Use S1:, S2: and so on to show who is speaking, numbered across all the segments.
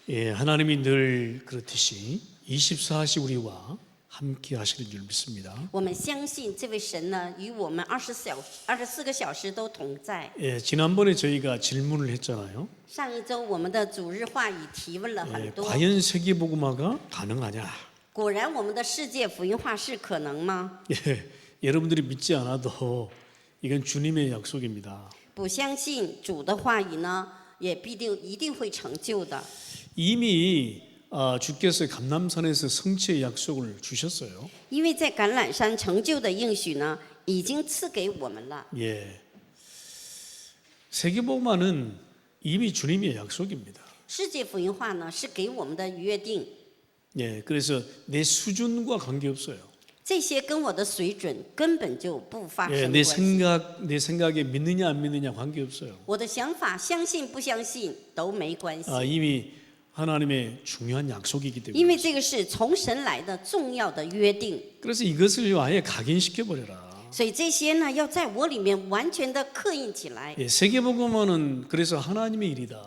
S1: 예, 하나님이 늘 그렇듯이 24시 우리와 함께 하시는 줄 믿습니다.
S2: 我们相信这位神呢，与我们24个小时都同在。
S1: 예, 지난번에 저희가 질문을 했잖아요.
S2: 上一周我们的主日话语提问了
S1: 예,
S2: 很多，
S1: 과연 세계복음화가 가능하냐?
S2: 果然我们的世界福音化是可能吗？
S1: 예, 여러분들이 믿지 않아도 이건 주님의 약속입니다.
S2: 不相信主的话语呢，也一定会成就的。
S1: 이미 주께서 감람산에서 성취의 약속을 주셨어요.
S2: 因为在橄榄山成就的应许呢，已经赐给我们了。
S1: 예, 세계복음화는 이미 주님의 약속입니다.
S2: 世界福音化呢，是给我们的约定，
S1: 예, 그래서 내 수준과 관계없어요.
S2: 这些跟我的水准根本就不发
S1: 예,
S2: 生
S1: 내
S2: 关系。
S1: 내 생각에 믿느냐 안 믿느냐 관계없어요.
S2: 我的想法，相信不相信都没关系，
S1: 이미 하나님의 중요한 약속이기
S2: 因为
S1: 때문에.
S2: 这个是从神来的重要的约定。
S1: 그래서 이것을 아예 각인시켜 버려라.
S2: 所以这些呢，要在我里面完全的刻印起来。
S1: 예, 세계복음화는 그래서 하나님의 일이다.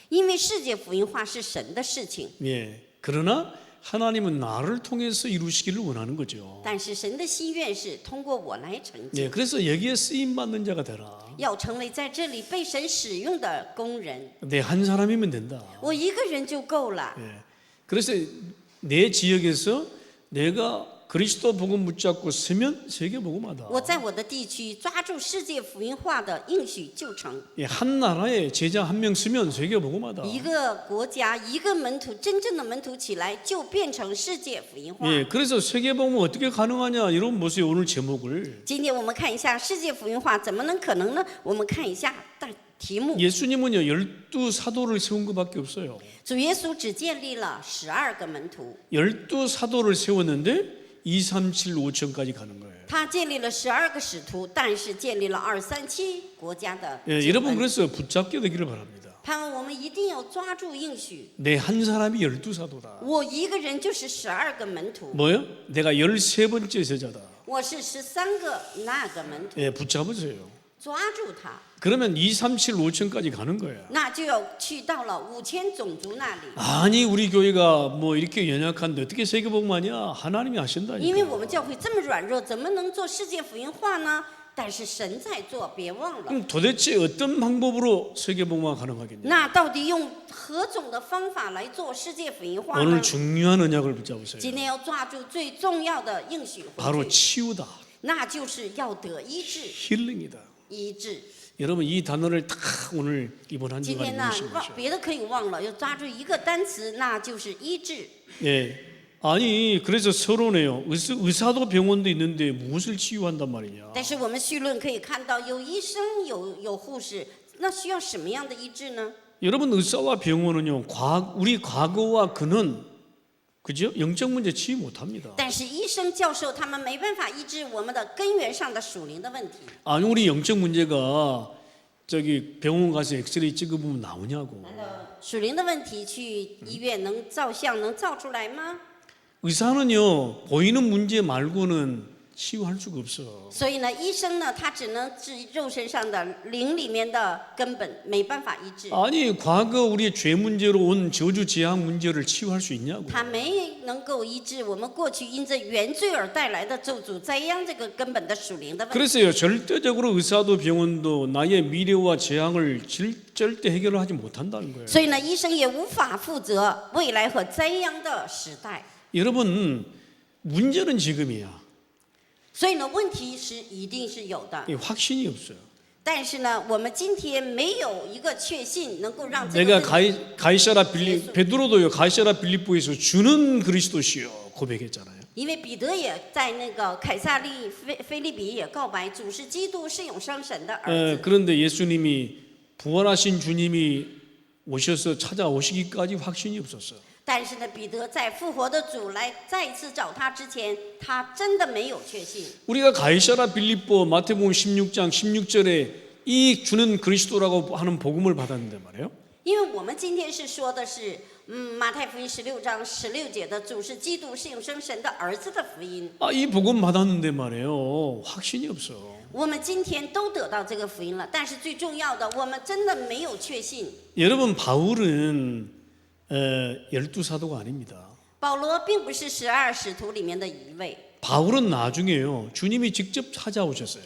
S2: 因为世界福音化是神的事情，
S1: 예, 그러나 하나님은 나를 통해서 이루시기를 원하는 거죠.
S2: 但是神的心愿是通过我来成就，
S1: 예, 그래서 여기에 쓰임 받는 자가 되라.
S2: 要成为在这里被神使用的工人。
S1: 내 한 사람이면 된다.
S2: 我一个人就够了。
S1: 예, 그래서 내 지역에서 내가 그리스도 복음 붙잡고 서면 세계 복음화다.
S2: 我在我的地区抓住世界福音化的应许就成。
S1: 예, 한 나라에 제자 한 명 쓰면 세계 복음화다.
S2: 一个国家一个门徒，真正的门徒起来，就变成世界福音化。
S1: 예, 그래서 세계 복음 어떻게 가능하냐 이런 보세요. 오늘 제목을.
S2: 今天我们看一下世界福音化怎么能可能呢？我们看一下大题目。
S1: 예수님은요 12사도를 세운 것밖에 없어요.
S2: 主耶稣只建立了12个门徒，
S1: 12사도를 세웠는데 2, 3, 7, 5천까지 가는 거예요.
S2: 他建立了12个使徒，但是建立了237国家的
S1: 예,
S2: 经
S1: 여러분
S2: 文。
S1: 그래서 붙잡게 되기를 바랍니다.
S2: 盼望我们一定要抓住应许。
S1: 내 한 사람이 12사도다.
S2: 我一个人就是12个门徒，
S1: 뭐요? 내가 13번째 제자다.
S2: 我是13个那个门徒，
S1: 예, 붙잡으세요.
S2: 抓住他，
S1: 그러면 2, 3, 7, 5천까지 가는 거예요.
S2: 那就要去到了5000种族那里。
S1: 아니 우리 교회가 뭐 이렇게 연약한데 어떻게 세계복음하냐? 하나님이
S2: 因为
S1: 하신다니까.
S2: 我们教会这么软弱，怎么能做世界福音化呢？但是神在做，别忘了。
S1: 그럼 도대체 어떤 방법으로 세계복음화 가능하겠냐?
S2: 那到底用何种的方法来做世界福音化呢
S1: 오늘 ？ 중요한 언약을 붙잡으세요.
S2: 今天要抓住最重要的应许
S1: 바로
S2: 回去，
S1: 치유다,
S2: 那就是要得医治，
S1: 힐링이다.
S2: 医治。
S1: 여러분 이 단어를 딱 오늘 이번 한
S2: 今
S1: 주간
S2: 天呢，
S1: 읽으시면
S2: 别的可以忘了，要抓住一个单词，那就是医治。
S1: 예. 아니 그래서 서론에요. 의사도 병원도 있는데 무엇을 치유한단 말이냐?
S2: 但是我们绪论可以看到，有医生，有护士，那需要什么样的医治呢？
S1: 여러분 의사와 병원은요. 우리 과거와 근원 그죠? 영적 문제 치유 못합니다.
S2: 但是医生、教授他们没办法医治我们的根源上的属灵的问题。
S1: 아니 우리 영적 문제가 저기 병원 가서 엑스레이 찍어보면 나오냐고.
S2: 属灵的问题去医院能照相能照出来吗？
S1: 의사는요 보이는 문제 말고는 치유할 수가 없어.
S2: 所以呢，医生呢，他只能治肉身上的灵里面的根本，没办法医治。
S1: 아니 과거 우리의 죄 문제로 온 저주 재앙 문제를 치유할 수 있냐고.
S2: 他没能够医治我们过去因着原罪而带来的咒诅灾殃这个根本的属灵的问题。
S1: 그래서요 절대적으로 의사도 병원도 나의 미래와 재앙을 절대 해결을 하지 못한다는 거예요.
S2: 所以呢，医生也无法负责未来和灾殃的时代。
S1: 여러분 문제는 지금이야.
S2: 所以呢，问题是一定是有的，
S1: 확신이 없어요.
S2: 但是呢，我们今天没有一个确信能够让这
S1: 내가
S2: 个问题
S1: 가이사라 베드로도요 가이사라 빌립보에서 주는 그리스도시요 고백했잖아요.
S2: 因为彼得也在那个凯撒利菲利比也告白，主是基督，是永生神的儿子。
S1: 그런데 예수님이 부활하신 주님이 오셔서 찾아오시기까지 확신이 없었어요.
S2: 但是呢，彼得在复活的主来再一次找他之前，他真的没有确信。
S1: 우리가 가이사라 빌립보 마태복음 16장 16절에 이 주는 그리스도라고 하는 복음을 받았는데 말이에요.
S2: 因为我们今天是说的是，马太福音16章16节的主是基督，是永生神的儿子的福音。
S1: 이 복음 받았는데 말이에요. 확신이 없어.
S2: 我们今天都得到这个福音了，但是最重要的，我们真的没有确信。
S1: 여러분 바울은 열두 사도가 아닙니다.
S2: 保罗并不是12使徒里面的一位，
S1: 바울은 나중에요. 주님이 직접 찾아오셨어요.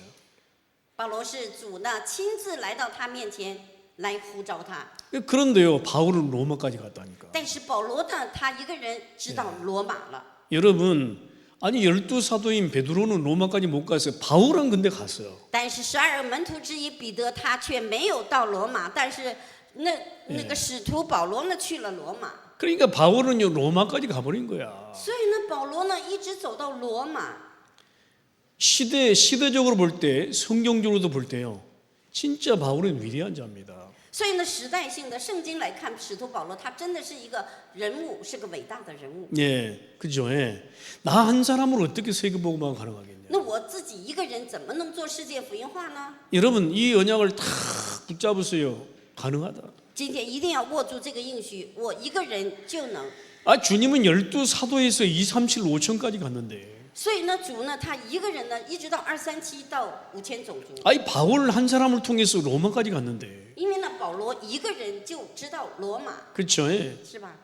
S2: 保罗是主呢亲自来到他面前来呼召他。
S1: 그런데요, 바울은 로마까지 갔다니까.
S2: 但是保罗呢，他一个人知道罗马了。
S1: 여러분, 아니 열두 사도인 베드로는 로마까지 못 갔어요. 바울은 근데 갔어요.
S2: 但是12门徒之一彼得他却没有到罗马，但是那个使徒保罗呢去了罗马。
S1: 그러니까 바울은요 로마까지 가버린 거야.
S2: 所以呢，保罗呢一直走到罗马。
S1: 시대적으로 볼 때, 성경적으로도 볼 때요, 진짜 바울은 위대한 자입니다.
S2: 所以呢，时代性的圣经来看，使徒保罗他真的是一个人物，是个伟大的人物。
S1: 예, 그죠? 예. 나 한 사람으로 어떻게 세계복음화가 가능하겠냐?
S2: 那我自己一个人怎么能做世界福音化呢？
S1: 여러분 이 언약을 다 붙잡으세요. 가능하다.
S2: 今天一定要握住这个应许，我一个人就能。
S1: 아 주님은 열두 사도에서 2, 3, 7, 5천까지 갔는데.
S2: 所以呢，主呢，他一个人呢，一直到237到5000种族。
S1: 아니 바울 한 사람을 통해서 로마까지 갔는데.
S2: 因为呢，保罗一个人就知道罗马，
S1: 그렇죠? 예.
S2: 是吧？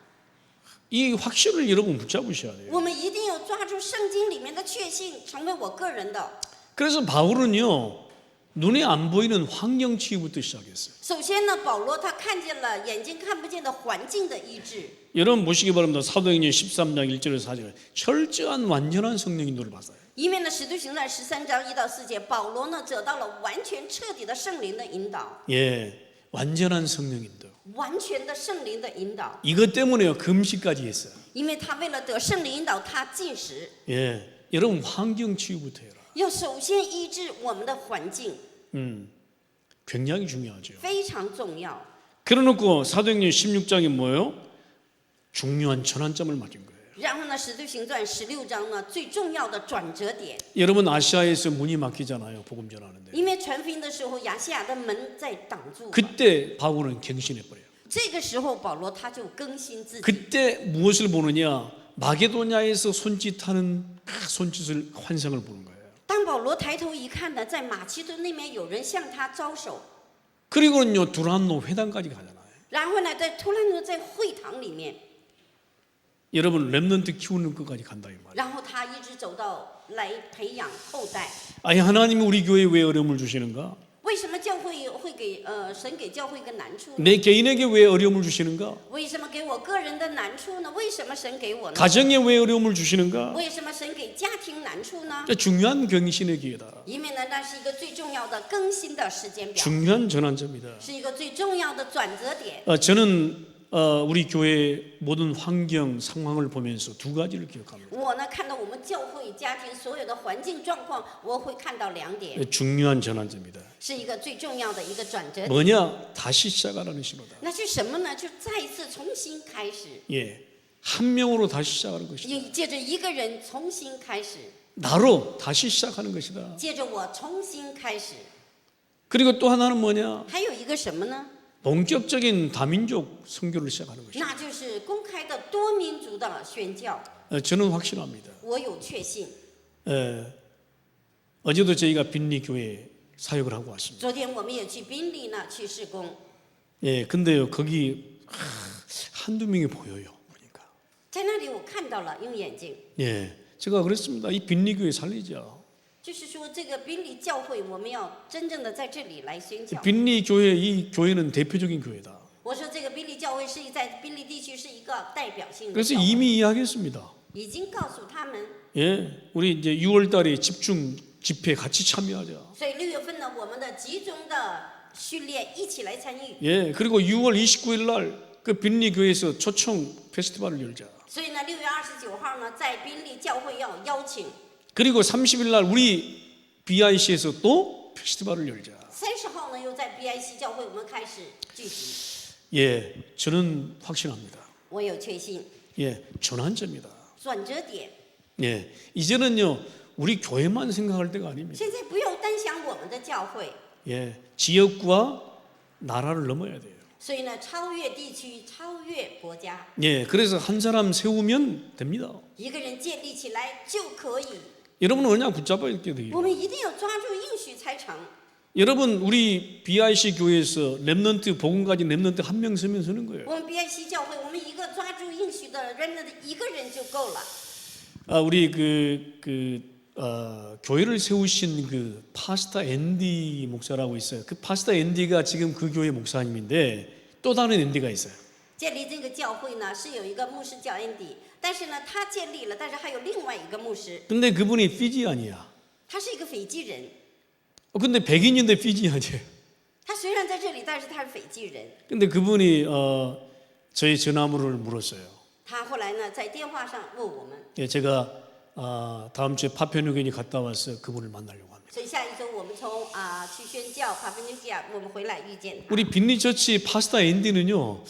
S1: 이 확신을 여러분 붙잡으셔야 돼요.
S2: 我们一定要抓住圣经里面的确信，成为我个人的。
S1: 그래서 바울은요 눈에 안 보이는 환경 치유부터 시작했어요.
S2: 首先呢，保罗他看见了眼睛看不见的环境的医治。
S1: 여러분 보시기 바랍니다. 사도행전 13장 1절에서 4절 철저한 완전한 성령 인도를 받아요.
S2: 因为呢，使徒行传13章1到4节，保罗呢得到了完全彻底的圣灵的引导，
S1: 예, 완전한 성령 인도.
S2: 完全的圣灵的引导。
S1: 이것 때문에요 금식까지 했어요.
S2: 因为他为了得圣灵引导，他禁食，
S1: 예, 여러분 환경 치유부터 해라.
S2: 要首先医治我们的环境，
S1: 굉장히 중요하죠.
S2: 非常重要。
S1: 그래놓고 사도행전 16장이 뭐예요? 중요한 전환점을 맞은 거예요.
S2: 然后呢，使徒行传16章呢，最重要的转折点，
S1: 여러분 아시아에서 문이 막히잖아요. 복음 전하는데.
S2: 因为传福音的时候，亚细亚的门在挡住了。
S1: 그때 바울은 갱신해 버려요.
S2: 这个时候，保罗他就更新自己。
S1: 그때 무엇을 보느냐? 마게도냐에서 손짓하는 그 손짓을 환상을 보는 거예요.
S2: 当保罗抬头一看呢，在马其顿那边有人向他招手，
S1: 그리고는요 두란노 회당까지 가잖아요.
S2: 然后呢，在突然呢，在会堂里面，
S1: 여러분 렘넌트 키우는 것까지 간다 이 말이에요.
S2: 然后他一直走到来培养后代。
S1: 아니 하나님이 우리 교회에 왜 어려움을 주시는가?
S2: 为什么教会会给神给教会一个难处呢？
S1: 내 개인에게 왜 어려움을 주시는가?
S2: 为什么给我个人的难处呢？为什么神给我呢？
S1: 가정에 왜 어려움을 주시는가?
S2: 为什么神给家庭难处呢？
S1: 중요한 경신의 기회다.
S2: 因为呢，那是一个最重要的更新的时间表，
S1: 중요한 전환점이다.
S2: 是一个最重要的转折点。
S1: 저는 우리 교회 모든 환경 상황을 보면서 두 가지를 기억합니다.
S2: 我呢，看到我们教会、家庭所有的环境状况，我会看到两点，
S1: 중요한 전환점이다.
S2: 是一个最重要的一个转折点。
S1: 뭐냐? 다시 시작하라는 신호다.
S2: 那是什么呢？就再一次重新开始，
S1: 예, 한 명으로 다시 시작하는 것이다.
S2: 借着一个人重新开始，
S1: 나로 다시 시작하는 것이다.
S2: 借着我重新开始。
S1: 그리고 또 하나는 뭐냐?
S2: 还有一个什么呢？
S1: 본격적인 다민족 선교를 시작하는 것이다.
S2: 那就是公开的多民族的宣教。
S1: 저는 확신합니다.
S2: 我有确信。
S1: 어제도 저희가 빈리 교회 사역을 하고 왔습니다.
S2: 昨天我们也去宾利呢去施工，
S1: 예, 근데요 거기 한두 명이 보여요. 보니까.
S2: 在那里我看到了，用眼睛，
S1: 예, 제가 그랬습니다. 이 빈리 교회 살리자.
S2: 就是说这个宾利教会，我们要真正的在这里来宣教。
S1: 빈리 교회 이 교회는 대표적인 교회다.
S2: 我说这个宾利教会是在宾利地区是一个代表性的
S1: 그래서
S2: 教会，
S1: 이미 이야기했습니다.
S2: 已经告诉他们，
S1: 예, 우리 이제 6월달에 집중 집회 같이 참여하자.
S2: 所以6月份呢，我们的集中的训练一起来参与。
S1: 예, 그리고 6월 29일 날 그 빈리 교회에서 초청 페스티벌을 열자.
S2: 所以呢，6月29号呢，在宾利教会要邀请，
S1: 그리고 30일 날 우리 BIC에서 또 페스티벌을 열자.
S2: 30号呢又在 BIC 教会我们开始聚集。
S1: 예, 저는 확신합니다.
S2: 我有确信，
S1: 예, 전환점이다.
S2: 转折点。
S1: 예, 이제는요 우리 교회만 생각할 때가 아닙니다.
S2: 现在不要单想我们的教会，
S1: 예, 지역과 나라를 넘어야 돼요.
S2: 所以呢，超越地区，超越国家，
S1: 예, 그래서 한 사람 세우면 됩니다.
S2: 一个人建立起来就可以。
S1: 여러분은 언약 붙잡아야 돼요.
S2: 我们一定要抓住应许才成。
S1: 여러분 우리 BIC 교회에서 랩넌트 복음 가진 랩넌트 한 명 서면 서는 거예요.
S2: 我们 BIC 教会，我们一个抓住应许的人的一个人就够了。
S1: 우리 교회를 세우신 그 파스타 앤디 목사라고 있어요. 그 파스타 앤디가 지금 그 교회 목사님인데 또 다른 앤디가 있어요.
S2: 建立这个教会呢，是有一个牧师叫 Andy， 但是呢，他建立了，但是还有另外一个牧师，
S1: 근데 그분이 피지안이야.
S2: 他是一个斐济人。
S1: 근데 백인인데 피지안이에요.
S2: 他虽然在这里，但是他是斐济人。
S1: 근데 그분이 저희 전화번호를 물었어요.
S2: 他后来呢，在电话上问我们，
S1: 예, 제가 다음 주에 파편유견이 갔다 와서 그분을 만나려고 합니다.
S2: 所以下一周我们从去宣教帕夫尼西亚，我们回来遇见他。
S1: 우리 빈리처치 파스타 앤디는요,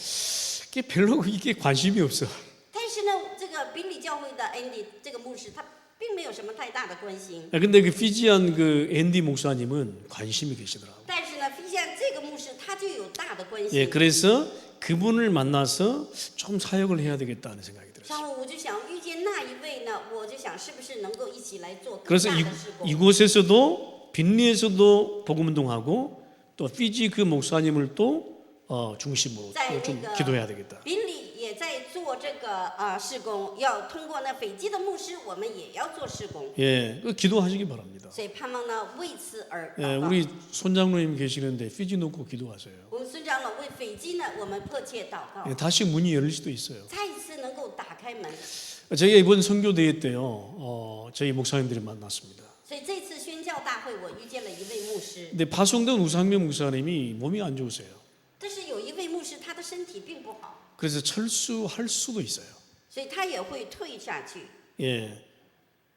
S1: 이게 별로 이게 관심이 없어.
S2: 但是呢，这个宾里教会的 Andy 这个牧师，他并没有什么太大的关心。
S1: 근데 그 피지안 그 앤디 목사님은 관심이 계시더라고요.
S2: 但是呢，菲西安这个牧师他就有大的关心。
S1: 예, 그래서 그분을 만나서 좀 사역을 해야 되겠다는 생각이 들었어요.
S2: 然后我就想遇见那一位呢，我就想是不是能够一起来做更
S1: 그래서
S2: 大的事工。
S1: 이곳에서도 빈리에서도 복음운동하고 또 피지 그 목사님을 또 중심으로 또 좀 기도해야 되겠다.
S2: 宾里也在做这个事工，要通过那斐济的牧师，我们也要做事工。
S1: 예, 기도하시기 바랍니다.
S2: 所以盼望呢为此而
S1: 예,
S2: 祷告。
S1: 우리 손장로님 계시는데 피지 놓고 기도하세요.
S2: 我们孙长老为斐济呢，我们迫切祷告，
S1: 예, 다시 문이 열릴 수도 있어요.
S2: 再一次能够打开门。
S1: 저희가 이번 선교대회 때요, 저희 목사님들이 만났습니다.
S2: 所以这次宣教大会，我遇见了一位牧师，
S1: 근데 파송된 우상명 목사님이 몸이 안 좋으세요.
S2: 但是有一位牧师他的身体并不好，
S1: 그래서 철수할 수도 있어요.
S2: 所以他也会退下去。
S1: 예,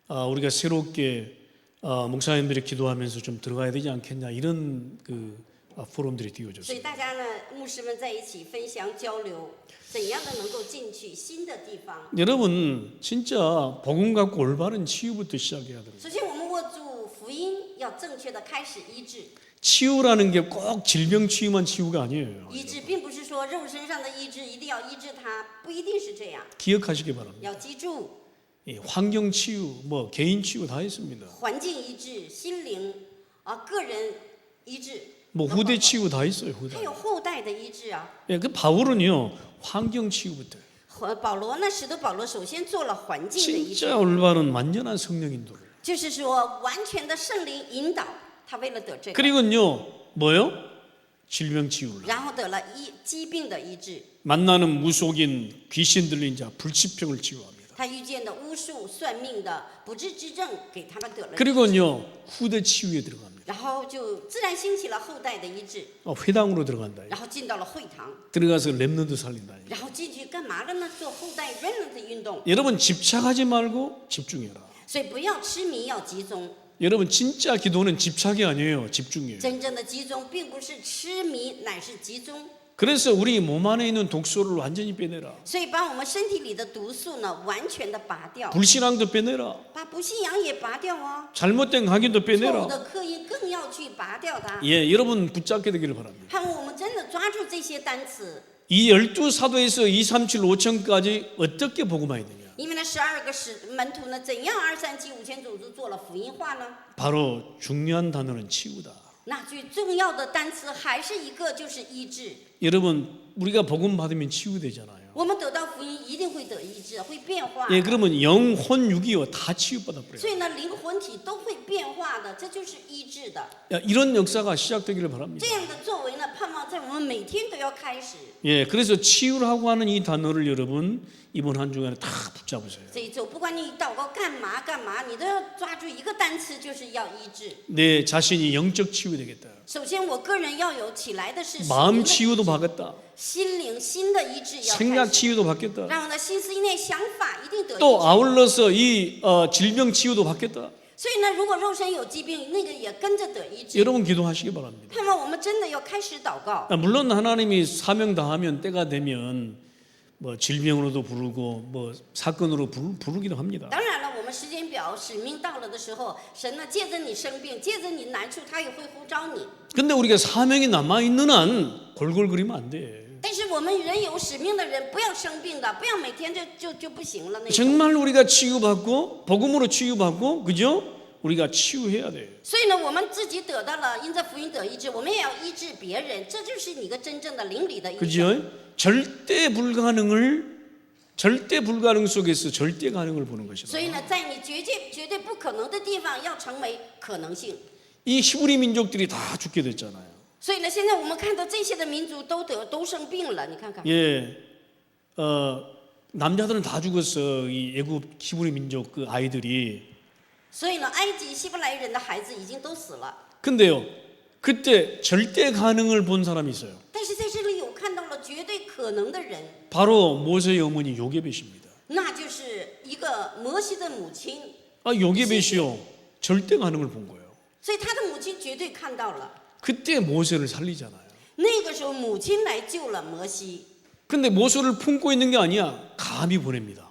S1: 우리가 새롭게 목사님들이 기도하면서 좀 들어가야 되지 않겠냐 이런 그 포럼들이
S2: 所
S1: 띄워졌어요.
S2: 以大家呢，牧师们在一起分享交流，怎样的能够进去新的地方。
S1: 여러분 진짜 복음 갖고 올바른 치유부터 시작해야 됩니다.
S2: 首先，我们握住福音，要正确的开始医治。
S1: 치유라는 게 꼭 질병 치유만 치유가 아니에요.
S2: 医治并不是说肉身上的医治一定要医治它，不一定是这样。
S1: 기억하시기 바랍니다.
S2: 要记住，
S1: 예, 환경 치유, 뭐 개인 치유 다 있습니다.
S2: 环境医治、心灵个人医治，
S1: 뭐 후대 치유 다 있어요. 후대.
S2: 还有后代的医治啊。
S1: 예, 그 바울은요 환경 치유부터.
S2: 保罗呢，使徒保罗首先做了环境的医治，
S1: 진짜 올바른 완전한 성령 인도를.
S2: 就是说完全的圣灵引导他，为了得这个，
S1: 그리고요 뭐요? 질병 치유를.
S2: 然后得了疾病的医治。
S1: 만나는 무속인, 귀신 들린 자, 불치병을 치유합니다.
S2: 他遇见的巫术、算命的、不治之症，给他们得了医治，
S1: 그리고요 후대 치유에 들어갑니다.
S2: 然后就自然兴起了后代的医治，
S1: 회당으로 들어간다.
S2: 然后进到了会堂，
S1: 들어가서 랩넌트 살린다.
S2: 然后进去干嘛了呢？做后代 remnant 运动。
S1: 여러분 집착하지 말고 집중해라.
S2: 所以不要痴迷，要集中。
S1: 여러분 진짜 기도는 집착이 아니에요. 집중이에요.
S2: 真正的集中，并不是痴迷，乃是集中。
S1: 그래서 우리 몸 안에 있는 독소를 완전히 빼내라.
S2: 所以把我们身体里的毒素呢，完全的拔掉，
S1: 불신앙도 빼내라.
S2: 把不信仰也拔掉啊，
S1: 잘못된 확인도
S2: 错误
S1: 빼내라.
S2: 的刻意更要去拔掉它。
S1: 예, 여러분 붙잡게 되기를 바랍니다.
S2: 盼望我们真的抓住这些单词，
S1: 이 12사도에서 2, 3, 7, 5천까지 어떻게 복음화했느냐?
S2: 因为那12个门徒呢，怎样2375000种族做了福音化呢？
S1: 바로 중요한 단어는 치유다.
S2: 那最重要的单词还是一个，就是医治。
S1: 여러분 우리가 복음 받으면 치유되잖아요.
S2: 我们得到福音，一定会得医治，会变化。
S1: 예, 그러면 영혼 육이요 다 치유받아 버려요.
S2: 所以呢，灵魂体都会变化的，这就是医治的。
S1: 이런 역사가 시작되기를 바랍니다.
S2: 这样的作为呢，盼望在我们每天都要开始。
S1: 예, 그래서 치유라고 하는 이 단어를 여러분 이번 한 주간에 다 붙잡으세요.
S2: 这一周，不管你祷告干嘛，你都要抓住一个单词，就是要医治。
S1: 내 자신이 영적 치유되겠다.
S2: 首先，我个人要有起来的是
S1: 마음 치유도 받겠다.
S2: 心灵新的医治要开
S1: 생각
S2: 始，
S1: 치유도 받겠다.
S2: 然后呢，心思意念、想法一定得医
S1: 또
S2: 治。
S1: 아울러서 이 질병 치유도 받겠다.
S2: 所以呢，如果肉身有疾病，那个也跟着得医治。
S1: 여러분 기도하시기 바랍니다.
S2: 盼望我们真的要开始祷告。
S1: 물론 하나님이 사명 다하면 때가 되면 뭐 질병으로도 부르고 뭐 사건으로 부르기도 합니다.
S2: 当然了，我们时间表使命到了的时候，神呢借着你生病，借着你难处，他也会呼召你。
S1: 근데 우리가 사명이 남아 있는 한 골골거리면 안 돼.
S2: 但是我们人有使命的人，不要生病的，不要每天就不行了那种。
S1: 정말 우리가 치유받고 복음으로 치유받고 그죠? 우리가 치유해야 돼요.
S2: 所以呢，我们自己得到了因着福音得医治，我们也要医治别人，这就是一个真正的灵里的医治。
S1: 그죠? 절대 불가능 속에서 절대 가능을 보는 것이다.
S2: 所以呢，在你绝对不可能的地方，要成为可能性。
S1: 이 히브리 민족들이 다 죽게 됐잖아요.
S2: 所以呢，现在我们看到这些的民族都生病了，你看看。
S1: 예, 남자들은 다 죽었어. 이 애굽 히브리 민족 그 아이들이.
S2: 所以呢，埃及希伯来人的孩子已经都死了。
S1: 근데요, 그때 절대 가능을 본 사람이 있어요.
S2: 但是在这里有看到了绝对可能的人，
S1: 바로 모세의 어머니 요게벳입니다.
S2: 那就是一个摩西的母亲。
S1: 요게벳이요, 절대 가능을 본 거예요.
S2: 所以他的母亲绝对看到了。
S1: 그때 모세를 살리잖아요.
S2: 那个时候，母亲来救了摩西。
S1: 근데 모세를 품고 있는 게 아니야. 감히 보냅니다.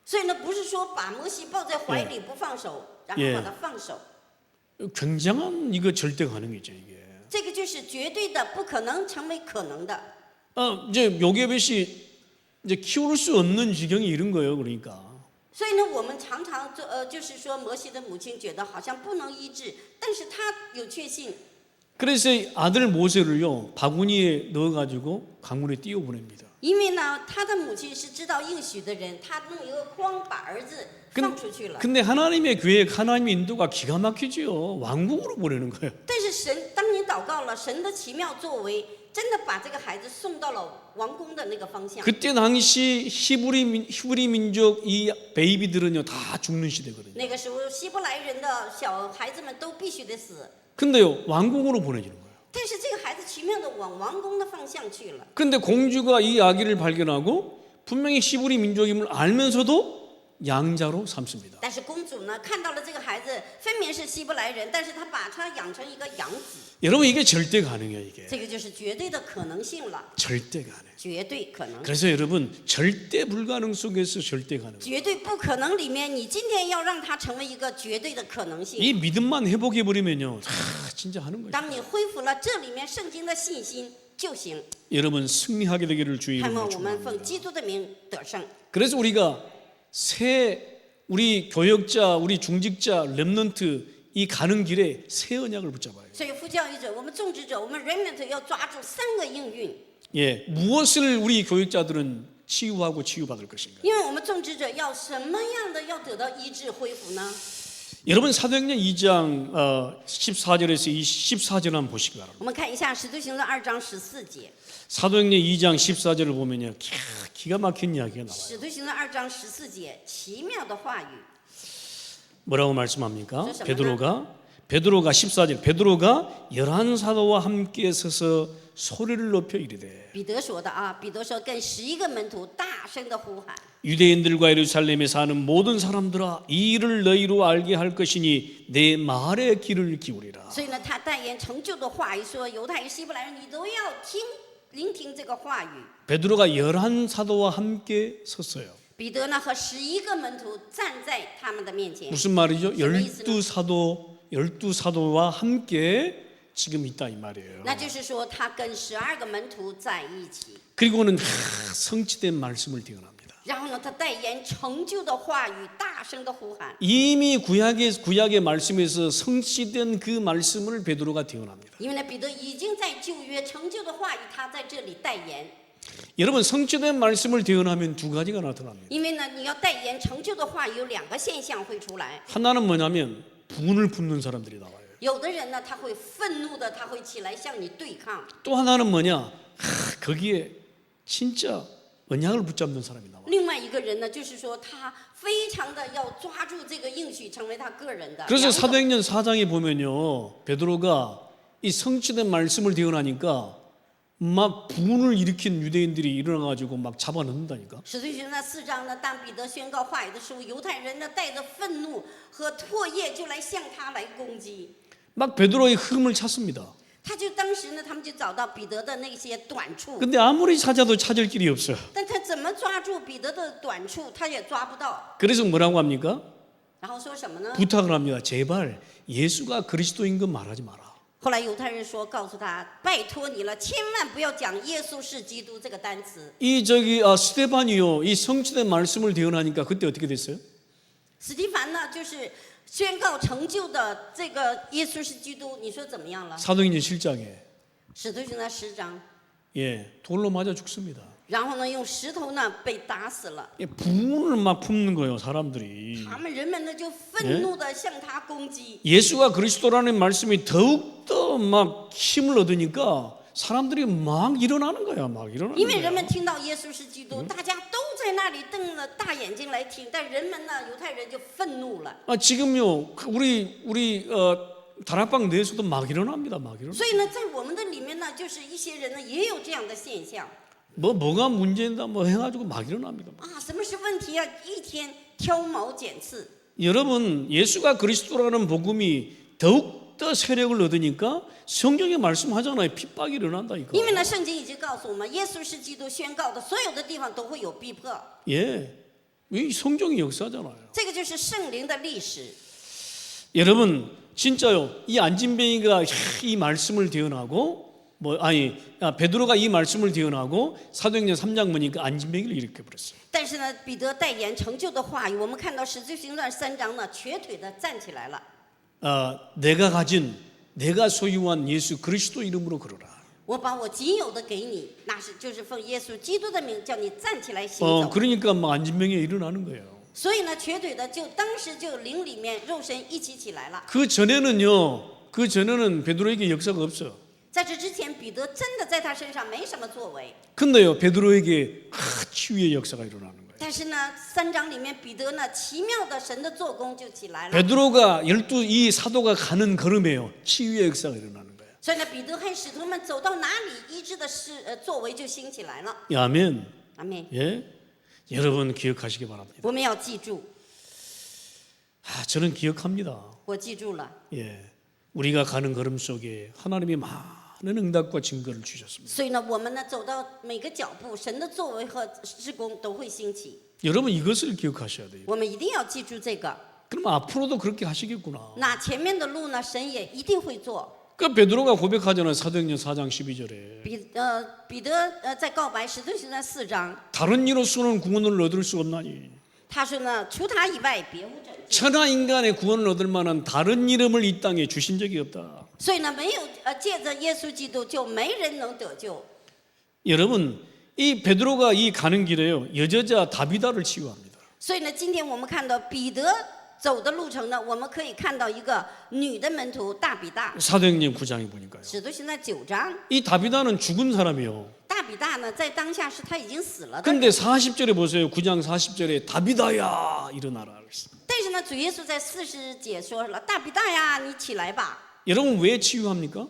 S2: 所以呢，不是说把摩西抱在怀里不放手，然后把他放手。
S1: 굉장한 이거 절대 가능이죠 이게.
S2: 这个就是绝对的不可能成为可能的。
S1: 이제 요게벳이 이제 키울 수 없는 지경이 이런 거예요. 그러니까.
S2: 所以呢，我们常常就是说，摩西的母亲觉得好像不能医治，但是她有确信。
S1: 그래서 아들 모세를요 바구니에 넣어가지고 강물에 띄워 보냅니다.
S2: 因为呢，他的母亲是知道应许的人，他弄一个筐把儿子放出去了。
S1: 근데 하나님의 계획, 하나님의 인도가 기가 막히지요. 왕궁으로 보내는 거예요.
S2: 但是神，当你祷告了，神的奇妙作为，真的把这个孩子送到了王宫的那个方向。
S1: 그때 당시 히브리 민족 이 베이비들은요 다 죽는 시대거든요.
S2: 那个时候，希伯来人的小孩子们都必须得死。
S1: 근데요 왕궁으로 보내지는 거예요.
S2: 但是这个孩子奇妙的往王宫的方向去了。
S1: 근데 공주가 이 아기를 발견하고 분명히 히브리 민족임을 알면서도 양자로 삼습니다.
S2: 但是公主呢，看到了这个孩子分明是希伯来人，但是她把他养成一个养子，
S1: 여러분 이게 절대 가능해요 이게.
S2: 这个就是绝对的可能性了，
S1: 절대 가능.
S2: 绝对可能。
S1: 그래서 여러분 절대 불가능 속에서 절대 가능.
S2: 绝对不可能里面，你今天要让它成为一个绝对的可能性。
S1: 이 믿음만 회복해 버리면요, 진짜 하는 거예요.
S2: 当你恢复了这里面圣经的信心就行。
S1: 여러분 승리하게 되기를 주의
S2: 盼望
S1: 이름으로
S2: 我们奉
S1: 축원합니다.
S2: 基督的名得胜。
S1: 그래서 우리가 우리 교역자, 우리 중직자, 렘넌트 이 가는 길에 새 언약을 붙잡아요.
S2: 所以，副教育者、我们种植者、我们 remnant 要抓住3个应运。
S1: 예, 무엇을 우리 교역자들은 치유하고 치유받을 것인가?
S2: 因为我们种植者要什么样的要得到医治恢复呢？
S1: 여러분 사도행전 2장 14절에서 14절 한번 보시기 바랍니다.
S2: 我们看一下《使徒行传》2章14节，
S1: 사도행전 2장 14절을 보면요, 기가 막힌 이야기가
S2: 《
S1: 나와요.
S2: 使徒行传》2章14节，奇妙的话语。
S1: 뭐라고 말씀합니까?
S2: 그래서
S1: 베드로가 14절 베드로가 11사도와 함께 서서 소리를 높여 이르되
S2: 彼得说的啊，彼得说跟11个门徒大声的呼喊。
S1: 유대인들과 예루살렘에 사는 모든 사람들아 이 일을 너희로 알게 할 것이니 내 말의 귀를 기울이라.
S2: 所以呢，他代言成就的话语说，犹太人、希伯来人，你都要聆听这个话语。
S1: 베드로가 11사도와 함께 섰어요.
S2: 彼得呢和11个门徒站在他们的面前。
S1: 무슨 말이죠?
S2: 什么意思呢？
S1: 12사도와 함께 지금 있다 이 말이에요.
S2: 那就是说，他跟12个门徒在一起。
S1: 그리고는 성취된 말씀을 대언합니다.
S2: 然后呢，他代言成就的话语，大声的呼喊。
S1: 이미 구약의 말씀에서 성취된 그 말씀을 베드로가 대언합니다.
S2: 因为呢，彼得已经在旧约成就的话语，他在这里代言。
S1: 여러분 성취된 말씀을 대언하면 두 가지가 나타납니다.
S2: 因为呢，你要代言成就的话语，有2个现象会出来。
S1: 하나는 뭐냐면 분을 품는 사람들이 나와요.
S2: 有的人呢，他会愤怒的，他会起来向你对抗。
S1: 또 하나는 뭐냐? 거기에 진짜 언약을 붙잡는 사람이 나와요.
S2: 另外一个人呢，就是说他非常的要抓住这个应许，成为他个人的。
S1: 그래서
S2: 两种
S1: 사도행전 4장에 보면요, 베드로가 이 성취된 말씀을 대언하니까 막 분을 일으킨 유대인들이 일어나가지고 막 잡아넣는다니까.
S2: 使徒行传4章呢，当彼得宣告话语的时候，犹太人呢带着愤怒和唾液就来向他来攻击。
S1: 막 베드로의 흠을 찾습니다.
S2: 他就当时呢，他们就找到彼得的那些短处，
S1: 근데 아무리 찾아도 찾을 길이 없어요.
S2: 但他怎么抓住彼得的短处，他也抓不到。
S1: 그래서 뭐라고 합니까?
S2: 然后说什么呢？
S1: 부탁을 합니다. 제발 예수가 그리스도인 건 말하지 마라.
S2: 后来犹太人说，告诉他，拜托你了，千万不要讲耶稣是基督这个单词。
S1: 스데반이요, 이 성취된 말씀을 대언하니까 그때 어떻게 됐어요?
S2: 史蒂凡呢，就是宣告成就的这个耶稣是基督，你说怎么样了？
S1: 사도행전 7장에
S2: 使徒行传10章，
S1: 예, 돌로 맞아 죽습니다.
S2: 然后呢，用石头呢被打死了。
S1: 예, 분을 막 품는 거예요, 사람들이.
S2: 人们呢就愤怒的向他攻击。
S1: 예수가 그리스도라는 말씀이 더욱더 막 힘을 얻으니까 사람들이 막 일어나는 거야, 막 일어나는
S2: 因为人
S1: 거야.
S2: 们听到耶稣是基督，大家都在那里瞪了大眼睛来听，但人们呢，犹太人就愤怒了。
S1: 아, 지금요, 우리 다락방 내에서도 막 일어납니다, 막 일어나.
S2: 所以呢，在我们的里面呢，就是一些人呢也有这样的现象
S1: 뭐가 문제인다 뭐 해가지고 막 일어납니다.
S2: 啊。什么是问题啊？一天挑毛拣刺。
S1: 여러분, 예수가 그리스도라는 복음이 더욱더 세력을 얻으니까 성경에 말씀하잖아요. 핍박이 일어난다니까.
S2: 因为呢，圣经已经告诉我们，耶稣是基督宣告的，所有的地方都会有逼迫。
S1: 예, 이 성경이 역사잖아요.
S2: 这个就是圣灵的历史。
S1: 여러분, 진짜요. 이 안진뱅이가 이 말씀을 대언하고 베드로가 이 말씀을 대언하고 사도행전 3장 보니까 안진뱅이를 일으켜 버렸어요.
S2: 但是呢，彼得代言成就的话语，我们看到使徒行传3章呢，瘸腿的站起来了。
S1: 내가 소유한 예수 그리스도 이름으로 걸어라.
S2: 我把我仅有的给你，那是就是奉耶稣基督的名，叫你站起来行走。
S1: 그러니까 막 안진뱅이가 일어나는 거예요.
S2: 所以呢，瘸腿的就当时就灵里面肉身一起起来了。
S1: 그 전에는 베드로에게 역사가 없어요.
S2: 在这之前，彼得真的在他身上没什么作为，
S1: 근데요, 베드로에게 치유의 역사가 일어나는 거예요.
S2: 但是呢，3章里面彼得呢，奇妙的神的做工就起来了。
S1: 베드로가 12이 사도가 가는 걸음에요, 치유의 역사가 일어나는 거예요.
S2: 所以呢，彼得和使徒们走到哪里，医治的作为就兴起来了。
S1: 아멘.
S2: 阿门。
S1: 예, 여러분 기억하시기 바랍니다.
S2: 我们要记住，
S1: 저는 기억합니다.
S2: 我记住了。
S1: 예, 우리가 가는 걸음 속에 하나님이 많은 응답과 증거를 주셨습니다.
S2: 所以呢，我们呢走到每个脚步，神的作为和施工都会兴起。
S1: 여러분 이것을 기억하셔야 돼요.
S2: 我们一定要记住这个。
S1: 그럼 앞으로도 그렇게 하시겠구나.
S2: 那前面的路呢，神也一定会做。
S1: 그 베드로가 고백하잖아요. 사도행전 4장 12절에
S2: 彼得在告白使徒行传4章，
S1: 다른 이로서는 구원을 얻을 수 없나니
S2: 他说呢，除他以外别无拯救。
S1: 천하 인간의 구원을 얻을 만한 다른 이름을 이 땅에 주신 적이 없다.
S2: 所以呢，没有借着耶稣基督，就没人能得救。
S1: 여러분 이 베드로가 이 가는 길에요, 여제자 다비다를 치유합니다.
S2: 所以呢，今天我们看到彼得走的路程呢，我们可以看到一个女的门徒大比大。
S1: 사도행전 9장에 보니까요.
S2: 使徒行传9章，
S1: 이 다비다는 죽은 사람이에요.
S2: 大比大呢，在当下是他已经死了的。
S1: 근데 40절에 보세요. 9장 40절에 다비다야 일어나라 그랬어요.
S2: 但是呢，主耶稣在40节说了：“大比大呀，你起来吧。
S1: 여러분 왜 치유합니까? ”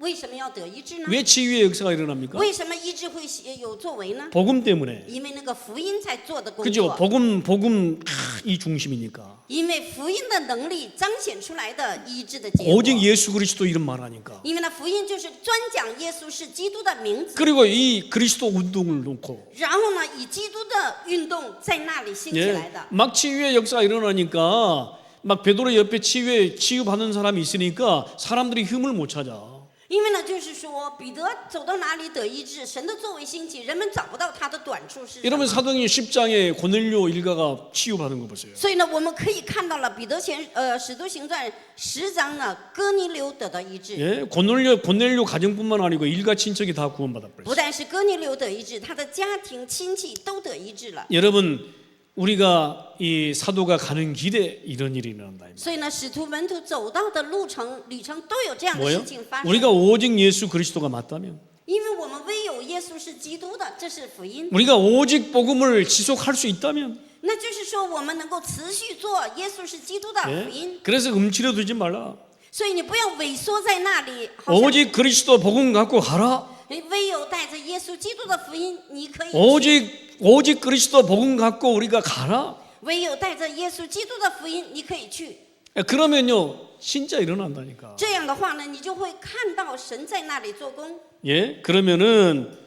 S2: 为什么要得医治呢？
S1: 왜 치유의 역사가 일어납니까?
S2: 为什么医治会有作为呢？
S1: 복음 때문에.
S2: 因为那个福音才做的工
S1: 그죠?
S2: 作。
S1: 복음 이 중심이니까.
S2: 因为福音的能力彰显出来的医治的结果。
S1: 오직 예수 그리스도 이름 말하니까.
S2: 因为呢，福音就是专讲耶稣是基督的名字，
S1: 그리고 이 그리스도 운동을 놓고
S2: 然后呢，以基督的运动在那里兴起来
S1: 예,
S2: 的。
S1: 막 치유의 역사가 일어나니까 막 베드로 옆에 치유받는 사람이 있으니까 사람들이 힘을 못 찾아.
S2: 因为呢，就是说彼得走到哪里得医治，神的作为兴起，人们找不到他的短处是什
S1: 여러분
S2: 么。
S1: 사도행전 10장에 고넬료 일가가 치유받은 거 보세요.
S2: 所以呢，我们可以看到了使徒行传10章呢，哥尼流得到医治。
S1: 예, 고넬료 가정뿐만 아니고 일가 친척이 다 구원받았어요.
S2: 不但是哥尼流得医治，他的家庭亲戚都得医治了。
S1: 여러분 우리가 이 사도가 가는 길에 이런 일이 일어난다.
S2: 所以呢，使徒门徒走到的旅程都有这样的
S1: 뭐요?
S2: 事情发生。
S1: 우리가 오직 예수 그리스도가 맞다면
S2: 因为我们唯有耶稣是基督的，这是福音。
S1: 우리가 오직 복음을 지속할 수 있다면
S2: 那就是说，我们能够持续做耶稣是基督的福
S1: 예?
S2: 音。
S1: 그래서 움츠려 두지 말라.
S2: 所以你不要萎缩在那里，好像
S1: 오직 그리스도 복음 갖고 가라.
S2: 唯有带着耶稣基督的福音，你可以去。
S1: 오직 그리스도 복음 갖고 우리가 가라.
S2: 唯有带着耶稣基督的福音，你可以去。
S1: 그러면요 진짜 일어난다니까.
S2: 这样的话呢，你就会看到神在那里做工。
S1: 예, 그러면은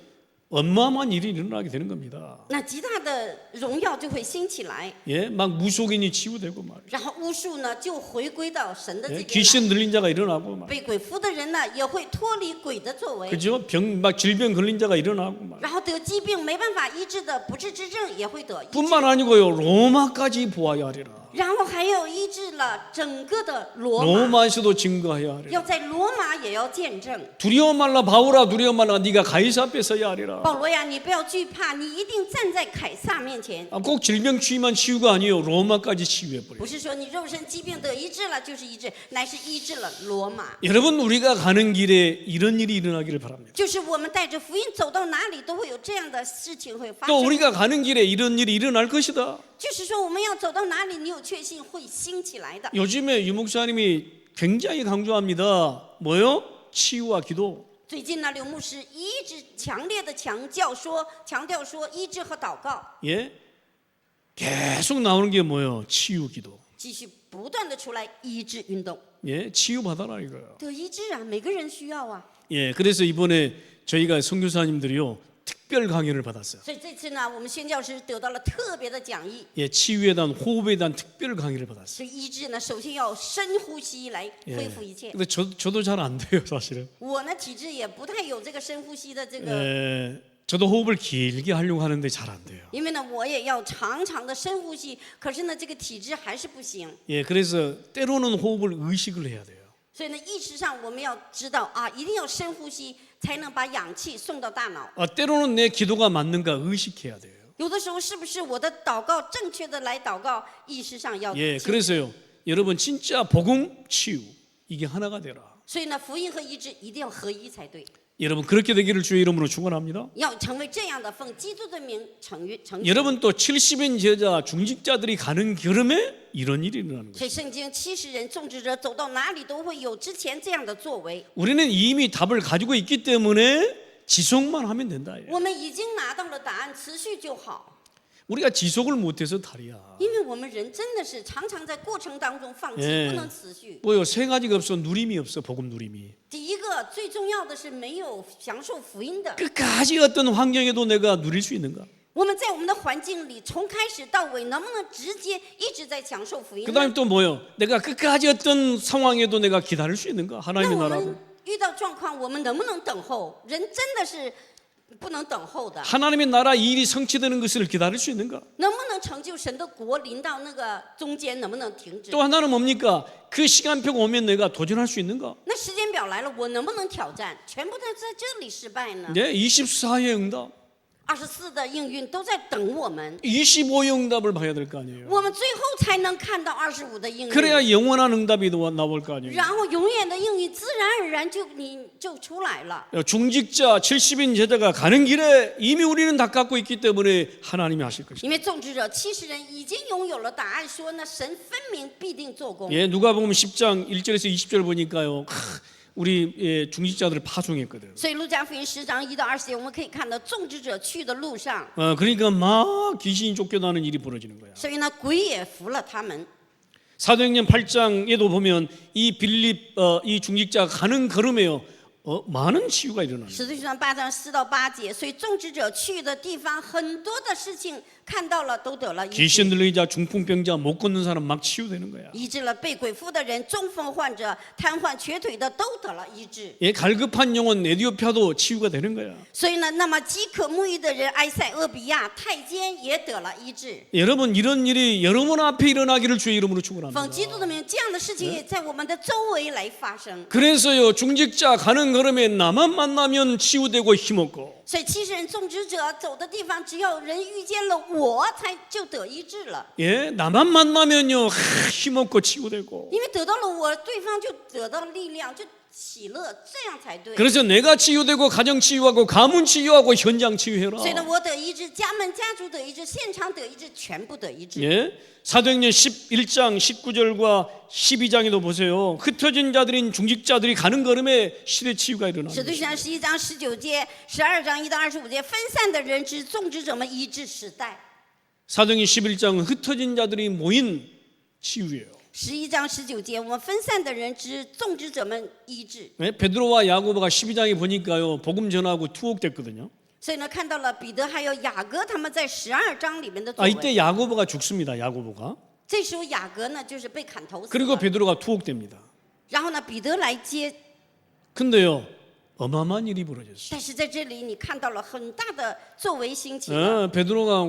S1: 어마어마한 일이 일어나게 되는 겁니다.
S2: 那极大的荣耀就会兴起来，
S1: 예, 막 무속인이 치유되고 말.
S2: 然后巫术呢就回归到神的这
S1: 예,
S2: 边来。
S1: 귀신 들린 자가 일어나고 말.
S2: 被鬼附的人呢，也会脱离鬼的作为。
S1: 그죠? 막 질병 걸린 자가 일어나고 말.
S2: 然后得疾病没办法医治的不治之症也会得医治。
S1: 뿐만 아니고요 로마까지 보아야 하리라.
S2: 然后还有医治了整个的罗马，
S1: 로마에서도 증거하여야 하리라.
S2: 要在罗马也要见证。
S1: 두려워 말라 바울아 두려워 말라 네가 가이사 앞에 서야 하리라.
S2: 保罗呀，你不要惧怕，你一定站在凯撒面前。
S1: 꼭 질병 치유만 치유가 아니에요. 로마까지 치유해버려요.
S2: 不是说你肉身疾病得医治了就是医治，乃是医治了罗马。
S1: 여러분 우리가 가는 길에 이런 일이 일어나기를 바랍니다.
S2: 就是我们带着福音走到哪里，都会有这样的事情会发
S1: 또
S2: 生。
S1: 우리가 가는 길에 이런 일이 일어날 것이다.
S2: 就是说，我们要走到哪里，你有确信会兴起来的。
S1: 요즘에 유 목사님이 굉장히 강조합니다. 뭐요? 치유와 기도.
S2: 最近呢，刘牧师一直强烈的强调说医治和祷告，
S1: 예? 계속 나오는 게 뭐요? 치유 기도.
S2: 继续不断的出来医治运动，
S1: 예, 치유 받아라 이거예요.
S2: 得医治啊，每个人需要啊。
S1: 예, 그래서 이번에 저희가 선교사님들이요 특별 강연을 받았어요.
S2: 所以这次呢，我们宣教师得到了特别的讲义。
S1: 예, 치유에 대한 호흡에 대한 특별 강의를 받았어요.
S2: 所以医治呢，首先要深呼吸来恢复一切。
S1: 근데 저도 잘 안 돼요, 사실은.
S2: 我呢，体质也不太有这个深呼吸的这个，
S1: 예, 저도 호흡을 길게 하려고 하는데 잘 안 돼요.
S2: 因为呢，我也要长长的深呼吸，可是呢，这个体质还是不行。
S1: 예, 그래서 때로는 호흡을 의식을 해야 돼요.
S2: 所以呢，意识上我们要知道啊，一定要深呼吸，才能把氧气送到大脑。
S1: 때로는 내 기도가 맞는가 의식해야 돼요.
S2: 有的时候是不是我的祷告正确的来祷告，意识上要
S1: 예,
S2: 清楚。
S1: 그래서요, 여러분 진짜 복음 치유 이게 하나가 되라.
S2: 所以呢，福音和医治一定要合一才对，
S1: 여러분 그렇게 되기를 주의 이름으로 축원합니다.
S2: 要成为这样的，奉基督的名成全。
S1: 여러분 또 70인 제자 중직자들이 가는 걸음에 이런 일이 일어나는 거예요.
S2: 所以圣经70人种植者走到哪里都会有之前这样的作为。
S1: 우리는 이미 답을 가지고 있기 때문에 지속만 하면 된다.
S2: 我们已经拿到了答案，持续就好。
S1: 우리가 지속을 못해서 탈이야.
S2: 因为我们人真的是常常在过程当中放弃，
S1: 예
S2: 不能持续。
S1: 뭐요? 세 가지가 없어. 누림이 없어. 복음 누림이.
S2: 第一个最重要的是没有享受福音的。
S1: 끝까지 어떤 환경에도 내가 누릴 수 있는가?
S2: 我们在我们的环境里，从开始到尾，能不能直接一直在享受福音呢？
S1: 그다음에 또 뭐요? 내가 끝까지 어떤 상황에도 내가 기다릴 수 있는가?
S2: 那
S1: 하나님의
S2: 我
S1: 나라고.
S2: 们遇到状况，我们能不能等候？人真的是不能等候的。
S1: 하나님의 나라 일이 성취되는 것을 기다릴 수 있는가?
S2: 能不能成就神的国临到那个中间？能不能停止？
S1: 또 하나는 뭡니까? 그 시간표가 오면 내가 도전할 수 있는가?
S2: 那时间表来了，我能不能挑战？全部在这里失败呢？
S1: 네, 24의 응답,
S2: 24的应运都在等我们，
S1: 25의 응답을 봐야 될 거 아니에요.
S2: 我们最后才能看到25的应运。
S1: 그래야 영원한 응답이 나올 거 아니에요.
S2: 然后永远的应运自然而然就出来了。
S1: 중직자 70인 제자가 가는 길에 이미 우리는 다 갖고 있기 때문에 하나님이 하실 것이다.
S2: 因为种植者70人已经拥有了答案，说呢，神分明必定做工。
S1: 예, 누가복음 10장 1절에서 20절 보니까요. 우리 예, 중직자들을 파송했거든.
S2: 所以路加福音10章1到20节，我们可以看到种植者去的路上，
S1: 그러니까 막 귀신이 쫓겨나는 일이 벌어지는 거야.
S2: 所以呢，鬼也服了他们。
S1: 사도행전 8장에도 보면 이 빌립 이 중직자가 가는 걸음에요. 많은 치유가 일어나는.
S2: 使徒行传8章4到8节，所以种植者去的地方，很多的事情看到了，都得了医治，
S1: 귀신 들리자 중풍병자 못 걷는 사람 막 치유되는 거야.
S2: 医治了被鬼附的人、中风患者、瘫痪、瘸腿的都得了医治。
S1: 예, 갈급한 영혼 에디오피아도 치유가 되는 거야.
S2: 所以呢，那么饥渴沐浴的人埃塞俄比亚、太监也得了医治。
S1: 여러분 이런 일이 여러분 앞에 일어나기를 주의 이름으로
S2: 奉
S1: 축원합니다.
S2: 基督的名，这样的事情也在我们的周围来发生。
S1: 그래서요 중직자 가는 걸음에 나만 만나면 치유되고 힘없고
S2: 所以70人种植者走的地方，只要人遇见了我，才就得医治了。
S1: 예, 나만 만나면요 힘없고 치유되고
S2: 因为得到了我，对方就得到了力量，就喜乐，这样才对。
S1: 그래서 내가 치유되고 가정 치유하고 가문 치유하고 현장 치유해라.
S2: 所以呢，我得医治，家门家族得医治，现场得医治，全部得医治。
S1: 예, 사도행전 11장 19절과 12장에도 보세요. 흩어진 자들인 중직자들이 가는 걸음에 시대 치유가
S2: 使徒
S1: 일어납니다.
S2: 行传11章19节、12章1到25节，分散的人之种植者们医治时代。
S1: 사도행전 11장은 흩어진 자들이 모인 치유예요.
S2: 11章19节，我们分散的人之种植者们医治。
S1: 예, 베드로와 야고보가 12장에 보니까요 복음 전하고 투옥됐거든요.
S2: 所以呢，看到了彼得还有雅各他们在12章里面的作
S1: 이때
S2: 为。
S1: 야고보가 죽습니다. 야고보가.
S2: 这时候雅各呢，就是被砍头死
S1: 그리고
S2: 了。
S1: 베드로가 투옥됩니다.
S2: 然后呢，彼得来接。
S1: 근데요 어마어마한 일이 벌어졌어요.
S2: 但是在这里，你看到了很大的作为兴起
S1: 어,
S2: 了。
S1: 베드로가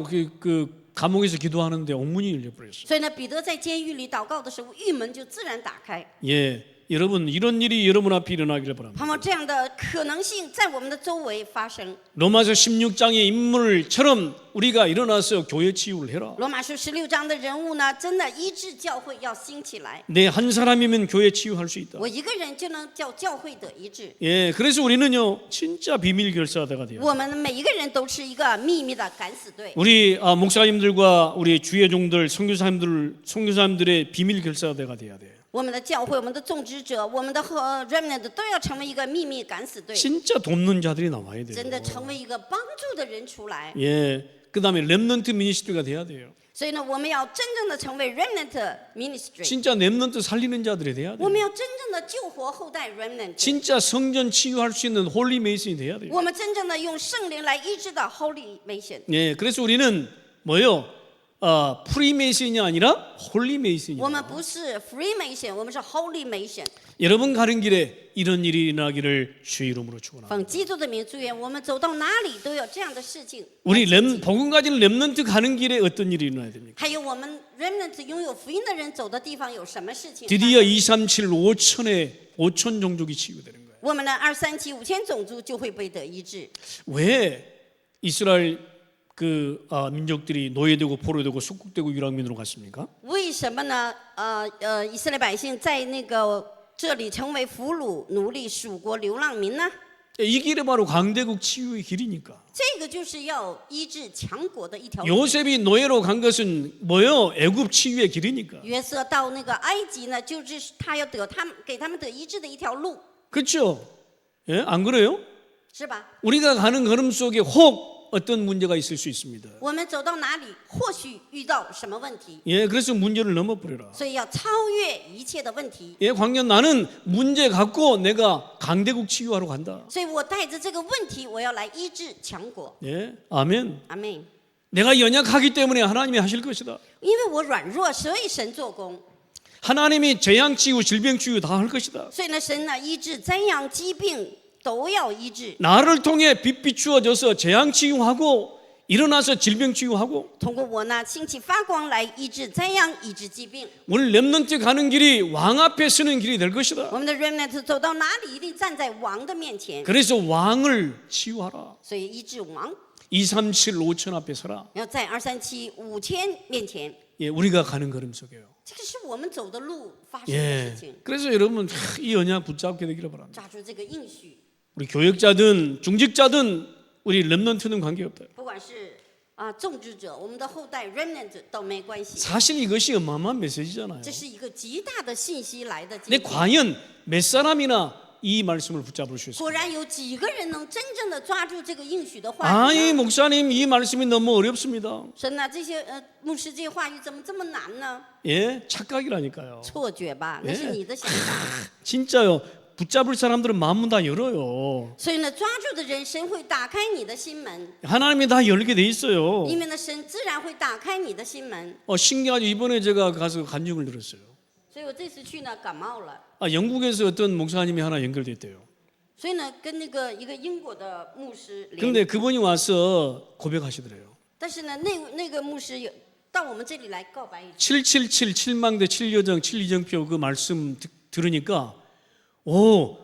S1: 감옥에서 기도하는데 옥문이 열려버렸어요.
S2: 所以呢，彼得在监狱里祷告的时候，狱门就自然打开。
S1: 예, 여러분 이런 일이 여러분 앞에 일어나기를 바랍니다.
S2: 盼望这样的可能性在我们的周围发生。
S1: 로마서 16장의 인물처럼 우리가 일어나서 교회 치유를 해라.
S2: 罗马书16章的人物呢，真的医治教会要兴起来。
S1: 내 한 사람이면 교회 치유할 수 있다.
S2: 我一个人就能叫教会得医治。
S1: 예, 그래서 우리는요 진짜 비밀 결사대가 돼요.
S2: 我们每一个人都是一个秘密的敢死队。
S1: 우리 목사님들과 우리 주의 종들, 선교사님들의 비밀 결사대가 돼야 돼요.
S2: 我们的教会、我们的种植者、我们的remnant 都要成为一个秘密敢死队，
S1: 진짜 돕는 자들이 나와야 돼요.
S2: 真的成为一个帮助的人出来。
S1: 예, 그다음에 렘넌트 미니스트리가 돼야 돼요.
S2: 所以呢，我们要真正的成为 remnant ministry，
S1: 진짜 렘넌트 살리는 자들이 돼야
S2: 我
S1: 돼요.
S2: 们要真正的救活后代 remnant，
S1: 진짜 성전 치유할 수 있는 홀리 메이슨이 돼야 돼요.
S2: 我们真正的用圣灵来医治的 holy mission。
S1: 예, 그래서 우리는 뭐요? 프리메이슨이 아니라 홀리
S2: 我
S1: 메이슨이에요.
S2: 们不是 free mission， 我们是 holy mission。
S1: 여러분 가는 길에 이런 일이 일어나기를 주의 이름으로 축원합니다.
S2: 奉基督的名祝愿，我们走到哪里都有这样的事情。
S1: 우리 복음 가진 렘넌트 가는 길에 어떤 일이 일어나야 됩니까?
S2: 还有我们 remnant 拥有福音的人走的地方有什么事情？
S1: 드디어 237 5천 종족이 치유되는 거예요.
S2: 我们的237 5000种族就会被得医治。
S1: 왜 이스라엘 민족들이 노예되고 포로되고 속국되고 유랑민으로 갔습니까?
S2: 为什么呢？以色列百姓在这里成为俘虏、奴隶、属国流浪民呢？
S1: 이 길이 바로 강대국 치유의 길이니까.
S2: 这个就是要医治强国的一条路。
S1: 요셉이 노예로 간 것은 뭐요? 애굽 치유의 길이니까.
S2: 约瑟到那个埃及呢，就是他要给他们得医治的一条路，
S1: 그렇죠? 예, 안 그래요?
S2: 是吧？
S1: 우리가 가는 걸음 속에 혹 어떤 문제가 있을 수 있습니다.
S2: 我们走到哪里，或许遇到什么问题，
S1: 예, 그래서 문제를 넘어버려라.
S2: 所以要超越一切的问题。
S1: 예, 광년 나는 문제 갖고 내가 강대국 치유하러 간다.
S2: 所以我带着这个问题，我要来医治强国。
S1: 예, 아멘.
S2: 阿门。
S1: 내가 연약하기 때문에 하나님이 하실 것이다.
S2: 因为我软弱，所以神做工。
S1: 하나님이 재앙 치유, 질병 치유 다 할 것이다.
S2: 所以呢，神呢医治灾殃、疾病都要医治。
S1: 나를 통해 빛 비추어져서 재앙 치유하고 일어나서 질병 치유하고
S2: 通过我呢，兴起发光来医治灾殃、医治疾病。
S1: 오늘 렘넌트 가는 길이 왕 앞에 서는 길이 될 것이다.
S2: 我们的 remnant 走到哪里，一定站在王的面前。
S1: 그래서 왕을 치유하라.
S2: 所以医治王
S1: 237 5천 앞에 서라.
S2: 要在237 5000面前。
S1: 예, 우리가 가는 걸음 속에요.
S2: 这个是我们走的路发生的
S1: 예.
S2: 事情。
S1: 그래서 여러분 이 언약 붙잡게 되기를 바랍니다.
S2: 抓住这个应许，
S1: 우리 교역자든 중직자든 우리 렘넌트는 관계없다.
S2: 不管是种植者，我们的后代 remnant 都没关系。
S1: 사실 이것이 어마어마한 메시지잖아요.
S2: 这是一个极大的信息来的。
S1: 근데 과연 몇 사람이나 이 말씀을 붙잡을 수 있을까요?
S2: 果然有几个人能真正的抓住这个应许的话语
S1: 아니
S2: 呢？
S1: 목사님 이 말씀이 너무 어렵습니다.
S2: 神呐，这些牧师这些话语怎么这么难呢？
S1: 예, 착각이라니까요.
S2: 错觉吧，那是你的想法。
S1: 진짜요. 붙잡을 사람들은 마음은 다 열어요.
S2: 所以呢，抓住的人，神会打开你的心门，
S1: 하나님이 다 열게 돼 있어요.
S2: 因为呢，神自然会打开你的心门。
S1: 신기하죠. 이번에 제가 가서 간증을 들었어요.
S2: 所以我这次去呢，感冒了，
S1: 영국에서 어떤 목사님이 하나 연결됐대요.
S2: 所以呢，跟一个英国的牧师联
S1: 근데 그분이 와서 고백하시더래요.
S2: 但是呢，那个牧师有到我们这里来告白一次。
S1: 777 7망대 7여정 7이정표 그 말씀 들으니까 오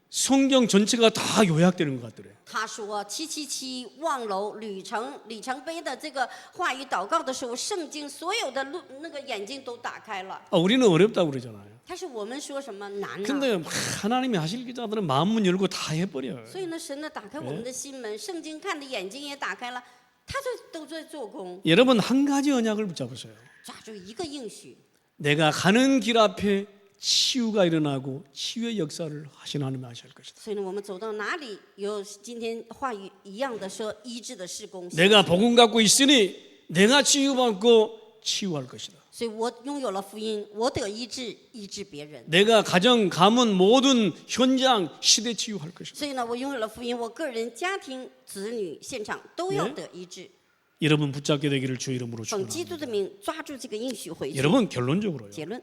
S1: 성경 전체가 다 요약되는 것 같더래요.
S2: 他说777望楼里程碑的这个话语祷告的时候，圣经所有的那个眼睛都打开了。
S1: 우리는 어렵다고 그러잖아요.
S2: 但是我们说什么难呢？
S1: 근데 하나님이 하실 기자들은 마음문 열고 다 해버려요.
S2: 所以呢，神呢打开我们的心门，圣经看的眼睛也打开了，他都在做工。
S1: 여러분 한 가지 언약을 붙잡으세요.
S2: 抓住一个应许，
S1: 내가 가는 길 앞에 치유가 일어나고 치유의 역사를 하신 하나님이 하실 것이다.
S2: 所以呢，我们走到哪里有今天话语一样的说医治的事工。
S1: 내가 복음 갖고 있으니 내가 치유받고 치유할 것이다.
S2: 所以我拥有了福音，我得医治，医治别人。
S1: 내가 가정, 가문 모든 현장 시대 치유할 것이다.
S2: 所以呢，我拥有了福音，我个人、家庭、子女、现场都要得医治。
S1: 여러분 붙잡게 되기를 주 이름으로
S2: 奉基
S1: 축원합니다.
S2: 督的名抓住这个应许回去。
S1: 여러분 결론적으로요.
S2: 结论，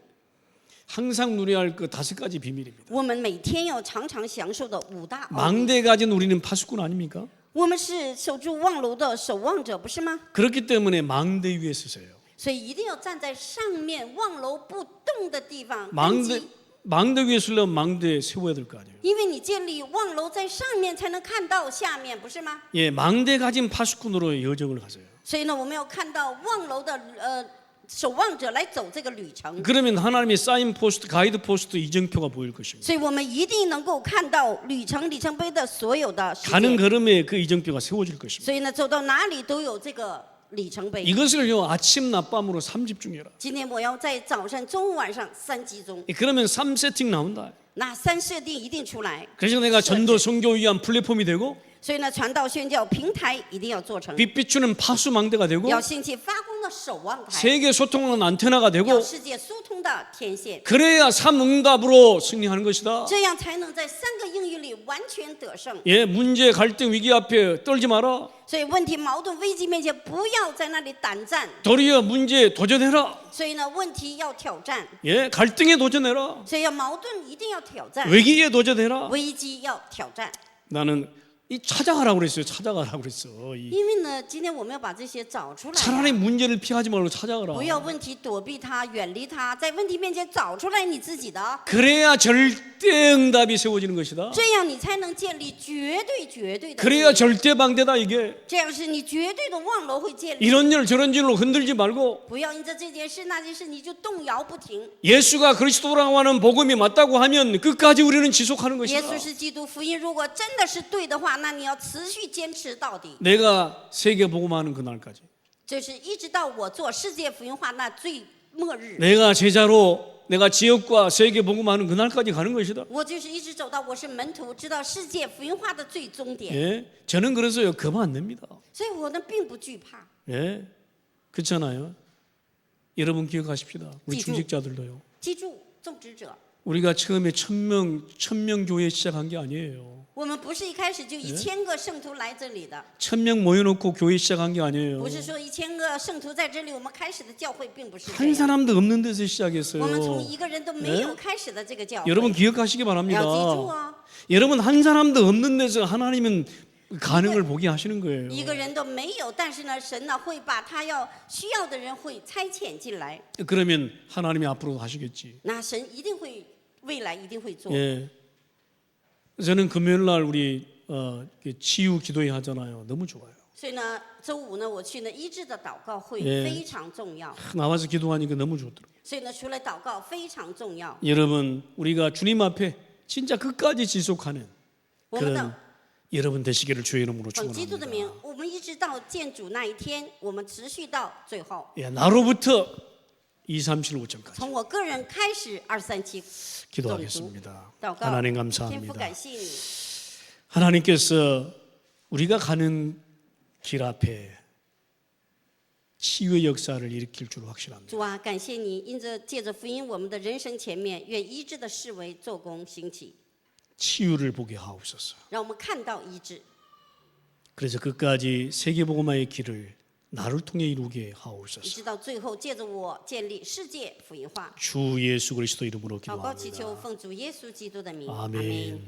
S1: 항상 누려야 할 그 5가지 비밀입니다.
S2: 我们每天要常常享受的5大奥秘。
S1: 망대 가진 우리는 파수꾼 아닙니까?
S2: 我们是守住望楼的守望者，不是吗？
S1: 그렇기 때문에 망대 위에 서세요.
S2: 所以一定要站在上面望楼不动的地方根
S1: 망대
S2: 基，
S1: 망대 위에 서려면 망대 세워야 될 거 아니에요.
S2: 因为你建立望楼在上面，才能看到下面，不是吗？
S1: 예, 망대 가진 파수꾼으로 여정을 가세요.
S2: 所以呢，我们要看到望楼的守望者来走这个旅程，
S1: 그러면 하나님의 사인 포스트, 가이드 포스트 이정표가 보일 것입니다.
S2: 所以我们一定能够看到里程碑的所有的世
S1: 가는
S2: 界。
S1: 걸음에 그 이정표가 세워질 것입니다.
S2: 所以呢，走到哪里都有这个里程碑。
S1: 이것을요 아침 낮밤으로 3집중해라.
S2: 今天我要在早上、中午、晚上3集中，
S1: 그러면 3세팅 나온다.
S2: 那3设定一定出来。
S1: 그래서 내가 전도 선교 위한 플랫폼이 되고
S2: 所以呢，传道宣教平台一定要做成，
S1: 빛 비추는 파수 망대가 되고
S2: 要兴起发光的守望台，
S1: 세계 소통하는 안테나가
S2: 要
S1: 되고
S2: 世界疏通的天线，
S1: 그래야 삼응답으로 승리하는 것이다.
S2: 这样才能在3个应允里完全得胜。
S1: 예, 문제, 갈등, 위기 앞에 떨지 마라.
S2: 所以问题、矛盾、危机面前，不要在那里胆战。
S1: 도리어 문제에 도전해라.
S2: 所以呢，问题要挑战，
S1: 예, 갈등에 도전해라.
S2: 所以要矛盾一定要挑战，
S1: 위기에 도전해라.
S2: 危机要挑战。
S1: 나는 이 찾아가라고 그랬어요. 찾아가라고 그랬어. 이
S2: 因为呢，今天我们要把这些找出来
S1: 차라리
S2: 呀，
S1: 문제를 피하지 말고 찾아가라.
S2: 不要问题躲避它、远离它，在问题面前找出来你自己的，
S1: 그래야 절대 응답이 세워지는 것이다.
S2: 这样你才能建立绝对的。
S1: 그래야 절대 방대다 이게.
S2: 这样是你绝对的望楼会建立。
S1: 이런 일 저런 일로 흔들지 말고
S2: 不要因着这件事那件事你就动摇不停。
S1: 예수가 그리스도라고 하는 복음이 맞다고 하면 끝까지 우리는 지속하는
S2: 耶
S1: 것이다.
S2: 稣是基督，福音如果真的是对的话，那你要持续坚持到底。
S1: 내가 세계 복음하는 그날까지.
S2: 就是一直到我做世界福音化那最末日，
S1: 내가 제자로 내가 지역과 세계 복음하는 그날까지 가는 것이다.
S2: 我就是一直走到我是门徒，直到世界福音化的最终点。
S1: 예, 저는 그래서요 겁 안 냅니다.
S2: 所以我呢并不惧怕。
S1: 예, 그렇잖아요. 여러분 기억하십시다. 우리
S2: 기주.
S1: 중직자들도요.
S2: 记住，种植者，
S1: 우리가 처음에 1000명 교회 시작한 게 아니에요.
S2: 我们不是一开始就1000个圣徒来这里的，
S1: 1000명 모여놓고 교회 시작한 게 아니에요.
S2: 不是说1000个圣徒在这里，我们开始的教会并不是这
S1: 한
S2: 样。
S1: 사람도 없는 데서 시작했어요.
S2: 我们从一个人都没有开始的这个教会，
S1: 여러분 기억하시기 바랍니다.
S2: 要记住哦，
S1: 여러분 한 사람도 없는 데서 하나님은 가능을 보게 하시는 거예요.
S2: 一个人都没有，但是呢，神呢会把他需要的人会差遣进来，
S1: 그러면 하나님이 앞으로도 하시겠지.
S2: 那神一定会未来一定会做。
S1: 예. 저는 금요일 날 우리 치유 기도회 하잖아요. 너무 좋아요.
S2: 所以呢，周五呢，我去呢医治的祷告会
S1: 예
S2: 非常重要。
S1: 나와서 기도하니까 너무 좋더라고요.
S2: 所以呢，除了祷告非常重要，
S1: 여러분 우리가 주님 앞에 진짜 끝까지 지속하는
S2: 我们的
S1: 그런 여러분 되시기를 주의 이름으로
S2: 奉基督的
S1: 축원합니다.
S2: 名，我们一直到见主那一天，我们持续到最后。
S1: 예, 나로부터 2375점까지
S2: 从我个人开始，237
S1: 기도하겠습니다.
S2: 祷告，
S1: 하나님
S2: 天父
S1: 감사합니다.
S2: 感谢你，
S1: 하나님께서 우리가 가는 길 앞에 치유의 역사를 일으킬 줄 확신합니다.
S2: 主啊，感谢你，因着借着福音，我们的人生前面，愿医治的视为做工兴起，
S1: 치유를 보게 하옵소서.
S2: 让我们看到医治。
S1: 그래서 끝까지 세계복음화의 길을 나를 통해 이루게
S2: 一
S1: 하옵소서.
S2: 直到最后，借着我建立世界福音化。
S1: 주 예수 그리스도 이름으로
S2: 祷告祈求，
S1: 기도합니다.
S2: 奉主耶稣基督的名，
S1: 아멘.